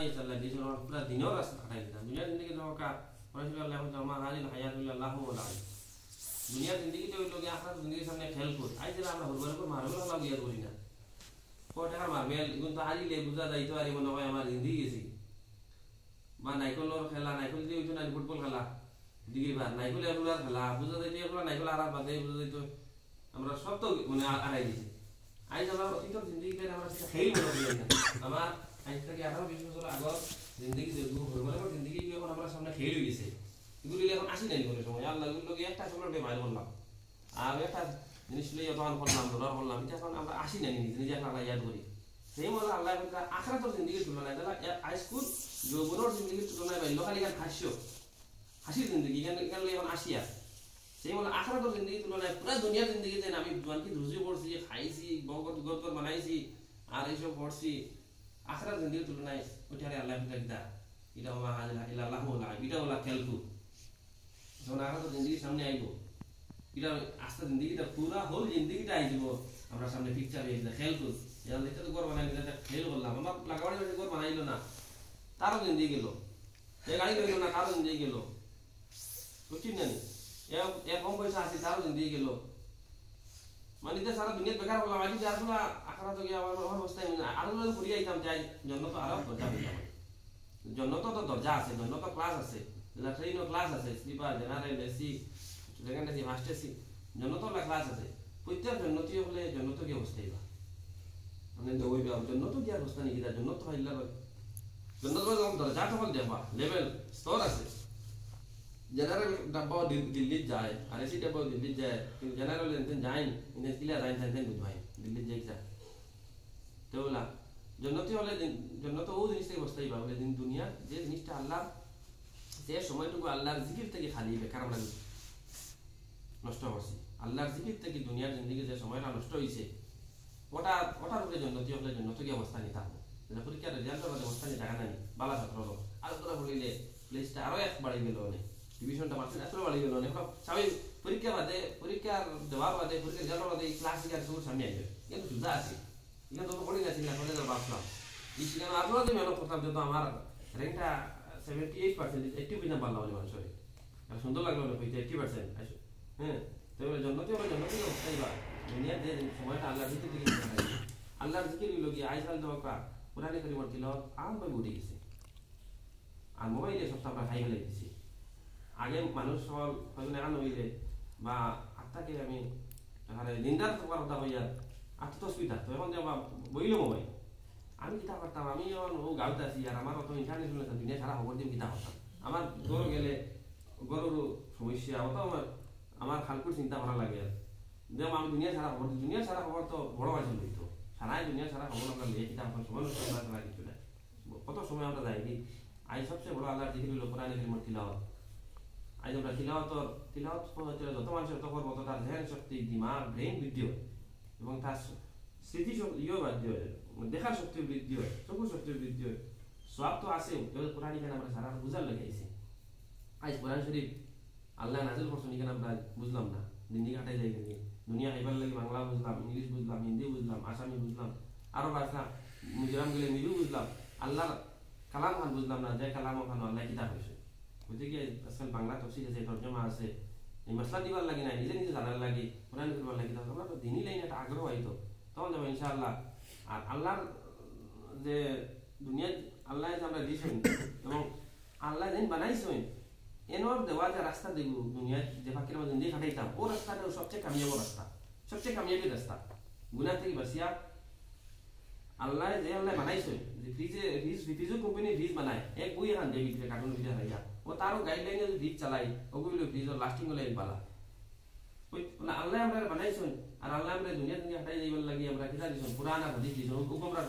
ইনশাআল্লাহ দিন পুরা দিনও রাস্তা কাটাই দিতাম দুনিয়ার জিন্দগি ধোকা পড়াশোনা আল্লাহ জামা হাজিল হায়াতুল্লাহ ওয়া দুনিয়ার জিন্দগি তো লোকে আখরাত জিন্দগির সামনে খেল কর আই যে আমরা হরবার করে মারবো না লাগিয়া করি না কটাকার মারবে কিন্তু হারিলে বুঝা যাইতো আর মনে হয় আমার জিন্দগি গেছি বা নাইকলের খেলা নাইকল দিয়ে হইতো না ফুটবল খেলা দিকে বার নাইকল এগুলার খেলা বুঝা যাইতো এগুলা নাইকল আর বাদে বুঝা যাইতো আমরা সব তো মানে আড়াই দিছি আই আমার অতীতের জিন্দগিতে আমরা খেল মনে করি না আমার আজ থেকে 18-20 বছর আগর জিন্দগি যে হরবার জিন্দগি এখন আমরা সামনে খেল হয়ে গেছে এগুলি এখন আসি নাই করে সময় আল্লাহ এগুলোকে একটা সময় বেমাইল করলাম আর একটা জিনিস লইয়া তখন করলাম ধরার করলাম এটা এখন আমরা আসি নাই নিজে নিজে এখন আল্লাহ ইয়াদ করি সেই মতো আল্লাহ আখরাতের জিন্দগির তুলনায় তাহলে আইস্কুল যৌবনের জিন্দগির তুলনায় বাইল খালি গান হাসির জিন্দগি এখানে এখন আসিয়া সেই মতো আখরাতের জিন্দগির তুলনায় পুরা দুনিয়ার জিন্দগিতে আমি জোয়ানকি ধুজি করছি খাইছি বগত গদগদ বানাইছি আর এইসব করছি আখরাত জিন্দগির তুলনায় ওইটারে আল্লাহ এটা এটা ওলা ইল্লাল্লাহু ওয়া এটা ওলা খেলকু যখন আখরাত জিন্দগির সামনে আইব এটা আস্তে জিন্দগিটা পুরা হোল জিন্দগিটা আইব আমরা সামনে পিকচার হয়ে খেলকু এটা তো ঘর বানাই দিলে খেল করলাম আমার লাগাবাড়ি বাড়ি ঘর বানাইলো না তারও জিন্দগি গেল এ গাড়ি গেল না তারও জিন্দগি গেল বুঝছেন না এ কম পয়সা আছে তারও জিন্দগি গেল মানে সারা দুনিয়া বেকার করলাম আজ যার ফলে আখরাত গিয়ে আমার অবস্থায় আরো ঘুরিয়ে আইতাম যাই জন্য তো আরো দরজা হইতাম জন্য তো দরজা আছে জন্য তো ক্লাস আছে ট্রেনও ক্লাস আছে sleeper general AC second AC first AC জন্য তো ক্লাস আছে প্রত্যেক জন্নতি হলে জন্য তো কি অবস্থায় বা মানে ওই জন্য তো কি অবস্থা নেই তার জন্য তো হাইলা জন্য তো দরজা তো দেবা লেভেল স্তর আছে জেনারেল ডাব্বাও দিল্লি যায় আর এসি ডাব্বাও দিল্লি যায় কিন্তু জেনারেল এনতেন যায় ইনে কিলা যায় তাই বুঝবাই দিল্লি যাই যা তো বলা জন্নতি হলে জন্নত ও জিনিসটাকে বস্তাই বা বলে দিন দুনিয়া যে জিনিসটা আল্লাহ যে সময়টুকু আল্লাহর জিকির থেকে খালি বেকার আমরা নষ্ট করছি আল্লাহর জিকির থেকে দুনিয়ার জিন্দগি যে সময়টা নষ্ট হয়েছে ওটার উপরে জন্নতি হলে জন্নত কি অবস্থা নিতে হবে যেটা পরীক্ষার রেজাল্টের মধ্যে অবস্থা নিয়ে দেখা নাই বালা ছাত্র হলো আর তোরা বলিলে প্লেসটা আরো এক বাড়ি গেল অনেক ডিভিশনটা মাত্র এত বাড়ি গেল অনেক সবাই পরীক্ষার দেওয়ার বাদে পরীক্ষার রেজাল্টের বাদে এই ক্লাস শিকার সব সামনে আসবে কিন্তু সুবিধা আছে এখানে তো পড়ি গেছি না কলেজের ভাবলাম এই সেখানে আরো যে মেহনত করতাম যেহেতু আমার র্যাঙ্কটা 78% 80% পারলাম বলে মানুষের সুন্দর লাগলো না 80% হ্যাঁ তো জন্নতি অবস্থায় বা দুনিয়ার যে সময়টা আল্লাহর জিকির দিকে আল্লাহর জিকির লোকি আইসাল দোকা পুরানি করিমর তিলাওয়াত আম ভাবে উঠে গেছে আর মোবাইলে সব আমরা খাই ফেলে দিছি আগে মানুষ সব হয়তো এখন হইলে বা আত্মাকে আমি এখানে নিন্দার কথা হইয়া আত্মস্মিতা তো এখন যে বইল মোবাইল আমি কিতা করতাম আমি এখন ও গাঁতে আছি আর আমার অত ইন্টারনেট শুনেছিলাম দুনিয়া সারা খবর দিয়ে কিতা করতাম আমার গরু গেলে গরুর সমস্যা অত আমার খালকুর চিন্তা করা লাগে যেমন আমি দুনিয়া সারা খবর তো বড় মানুষ লইতো সারাই দুনিয়া সারা খবর আমরা লিয়ে কিতা এখন সময় নষ্ট করা ছাড়া কিছু নাই কত সময় আমরা যাই কি আজ সবচেয়ে বড় আল্লাহর জিকির হলো কোরআনে কারিমের তিলাওয়াত আজ আমরা তিলাওয়াত যত মানুষের তত করবো তার ধ্যান শক্তি দিমাগ ব্রেন বৃদ্ধি হয় এবং তার স্মৃতি ইয়ে বৃদ্ধি হয় দেখার শক্তি বৃদ্ধি হয় চক্ষু শক্তি বৃদ্ধি হয় সব তো আছে কোরআন এখানে আমরা সারা বুঝার লেগেছি আজ কোরআন শরীফ আল্লাহ নাজিল করছেন এখানে আমরা বুঝলাম না দিন কাটাই যাই কিন্তু দুনিয়া খাইবার লাগে বাংলা বুঝলাম ইংলিশ বুঝলাম হিন্দি বুঝলাম আসামি বুঝলাম আরো ভাষা মিজোরাম গেলে মিজু বুঝলাম আল্লাহর কালাম খান বুঝলাম না যে কালাম ওখানে আল্লাহ কিতাব হয়েছে গতিকে আজকাল বাংলা তফসিল আছে তর্জমা আছে এই মশলা দিবার লাগে না নিজে নিজে জানার লাগে কোরআন করবার লাগে আমরা তো দিনই লাইন একটা আগ্রহ হইতো তখন যাবো ইনশাআল্লাহ আর আল্লাহর যে দুনিয়া আল্লাহ যে আমরা দিয়েছেন এবং আল্লাহ যেন বানাইছেন এনর দেওয়া যে রাস্তা দেখব দুনিয়া যে ফাঁকের মধ্যে দিয়ে খাটাইতাম ও রাস্তাটা সবচেয়ে কামিয়াব রাস্তা সবচেয়ে কামিয়াবি রাস্তা গুনাহ থেকে বাঁচিয়া আল্লাহ যে আল্লাহ বানাইছেন যে ফ্রিজের কোম্পানি ফ্রিজ বানায় এক বই এখান দিয়ে বিক্রি কার্টুন ভিতরে রাখা ও তারও গাইডলাইনে যদি ফ্রিজ চালাই ওগুলো ফ্রিজের লাস্টিং হলে পালা ওই আল্লাহ আমরা বানাইছেন আর আল্লাহ আমরা দুনিয়া হাঁটাই যাইবার লাগি আমরা কিতা দিছেন পুরানা হাদিস দিছেন ওগুলো আমরা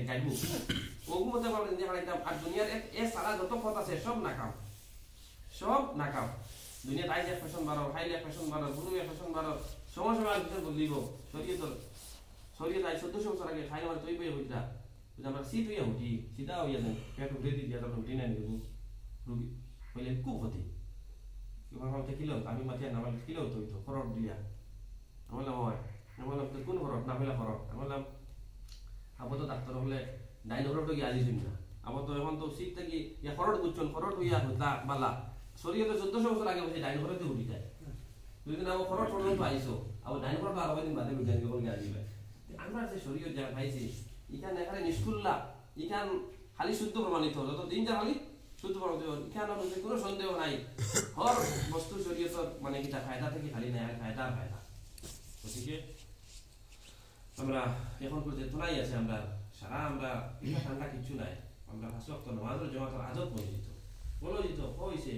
গাইডবুক ওগুলো মধ্যে আমরা দুনিয়া হাঁটাইতাম আর দুনিয়ার এ সারা যত কথা আছে সব নাকাম দুনিয়া তাই যে ফ্যাশন বাড়ো হাইলে ফ্যাশন বাড়ো গুরু ফ্যাশন বাড়ো সময় ভিতরে বদলিব শরীয়ত আই 1400 বছর আগে খাই আমার তৈরি হয়ে হইতা আমরা শীত হইয়া উঠি সিধা হইয়া যান পেট উঠে দিয়া তখন উঠি নাই রুগী হইলে খুব ক্ষতি কিলো আমি মাতিয়া নামাল কিলো হইতো খরচ দিয়া আমি বললাম কোন খরচ না হইলা খরচ আমি বললাম আপাতত ডাক্তার হলে ডাইন খরচটা কি আজি শুনি না আবার তো এখন তো শীত থেকে ইয়া খরট বুঝছেন খরট হইয়া হতা বালা শরীয়তে 1400 বছর আগে বসে ডাইন খরতে উঠি যায় দুই দিন আবার খরট পর্যন্ত আইসো আবার ডাইন খরট আর দিন বাদে বুঝাই বল গিয়ে আসবে আমরা যে শরীয়ত যা পাইছি এখানে এখানে নিষ্কুল্লা এখান খালি শুদ্ধ প্রমাণিত যত দিন যা খালি শুদ্ধ প্রমাণিত এখানে কোনো সন্দেহ নাই হর বস্তু শরীয়তর মানে কিটা ফায়দা থেকে খালি নাই ফায়দা ফায়দা গতিকে আমরা এখন পর্যন্ত নাই আছে আমরা সারা আমরা পিঠা ঠান্ডা কিছু নাই আমরা হাসি অক্ত নামাজের জমাতের আদব বলিত হয়েছে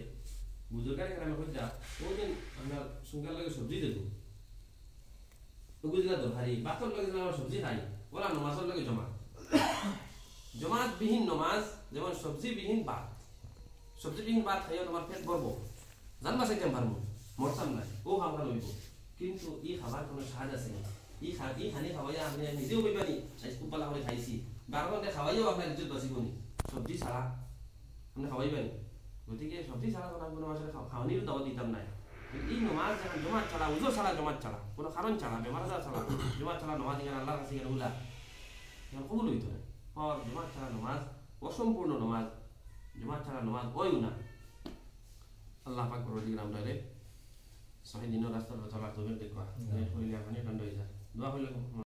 বুজুর্গারে গ্রামে হইতা ওদিন আমরা সঙ্গার লাগে সবজি দেব বুঝলা তো হারি বাতর লাগে আমরা সবজি খাই ওরা নমাজের লাগে জমাত বিহীন নমাজ যেমন সবজি বিহীন ভাত খাইও তোমার পেট ভরব জানবা সেটাম পারবো মরতাম না ও খাবার লইব কিন্তু ই খাবার কোনো স্বাদ আছে না ই খানি খাওয়াইয়া আপনি নিজেও কইবানি আজ খুব ভালো করে খাইছি 12 ঘন্টা খাওয়াইও আপনার ইজ্জত বাঁচিবনি সবজি ছাড়া আপনি খাওয়াইবেনি গতিকে সবজি ছাড়া কোনো মাসের খাওয়ানিরও দাওয়া দিতাম না এই নমাজ যখন জমাত ছাড়া উজো ছাড়া জমাত ছাড়া কোনো কারণ ছাড়া বেমার আজার ছাড়া জমাত ছাড়া নমাজ এখানে আল্লাহর কাছে এখানে উলা এখন কবুল হইতো না আর জমাত ছাড়া নমাজ অসম্পূর্ণ নমাজ জমাত ছাড়া নমাজ ওইও না আল্লাহ পাক পরবর্তী আমরা রে সহি দিনের রাস্তার চলার তৌফিক দেখা নেট হইলে এখনই দণ্ড হয়ে যায় দোয়া হইলে